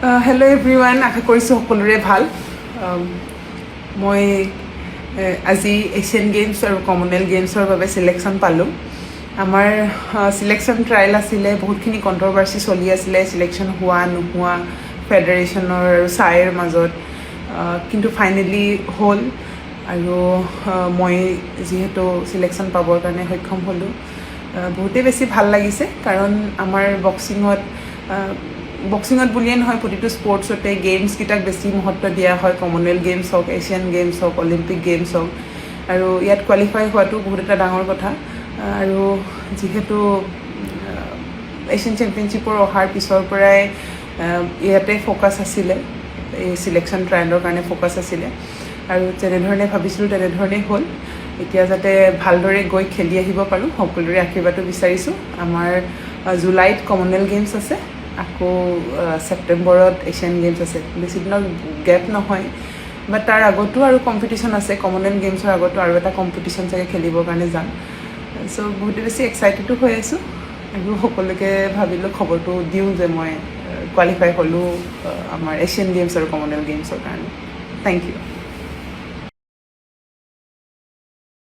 Hello' everyone, আশা কৰিছোঁ সকলোৰে ভাল। মই আজি এছিয়ান গেমছ আৰু কমনৱেলথ গেমছৰ বাবে চিলেকশ্যন পালোঁ। আমাৰ চিলেকশ্যন ট্ৰায়েল আছিলে, বহুতখিনি কণ্ট্ৰভাৰ্চি চলি আছিলে, চিলেকশ্যন হোৱা নোহোৱা ফেডাৰেশ্যনৰ আৰু ছাইৰ মাজত, কিন্তু ফাইনেলি হ'ল। আৰু মই যিহেতু চিলেকশ্যন পাবৰ কাৰণে সক্ষম হ'লোঁ, বহুতেই বেছি ভাল লাগিছে। কাৰণ আমাৰ বক্সিঙত বুলিয়ে নহয়, প্ৰতিটো স্পৰ্টছতে গেমছকেইটাক বেছি মহত্ব দিয়া হয়। কমনৱেলথ গেমছ হওক, এছিয়ান গেমছ হওক, অলিম্পিক গেমছ হওক, আৰু ইয়াত কোৱালিফাই হোৱাটো বহুত এটা ডাঙৰ কথা। আৰু যিহেতু এছিয়ান চেম্পিয়নশ্বিপৰ অহাৰ পিছৰ পৰাই ইয়াতে ফ'কাছ আছিলে, এই চিলেকশ্যন ট্ৰায়েলৰ কাৰণে ফ'কাছ আছিলে, আৰু যেনেধৰণে ভাবিছিলোঁ তেনেধৰণেই হ'ল। এতিয়া যাতে ভালদৰে গৈ খেলি আহিব পাৰোঁ, সকলোৰে আশীৰ্বাদো বিচাৰিছোঁ। আমাৰ জুলাইত কমনৱেলথ গেমছ আছে, আকৌ ছেপ্টেম্বৰত এছিয়ান গেমছ আছে। বেছি দিনৰ গেপ নহয়, বাট তাৰ আগতো আৰু কম্পিটিশ্যন আছে। কমনৱেলথ গেমছৰ আগতো আৰু এটা কম্পিটিশ্যন চাগে খেলিবৰ কাৰণে যাম। চ' বহুতে বেছি এক্সাইটেডো হৈ আছোঁ, আৰু সকলোকে ভাবিলোঁ খবৰটো দিওঁ যে মই কোৱালিফাই হ'লোঁ আমাৰ এছিয়ান গেমছ আৰু কমনৱেলথ গেমছৰ কাৰণে। Thank U.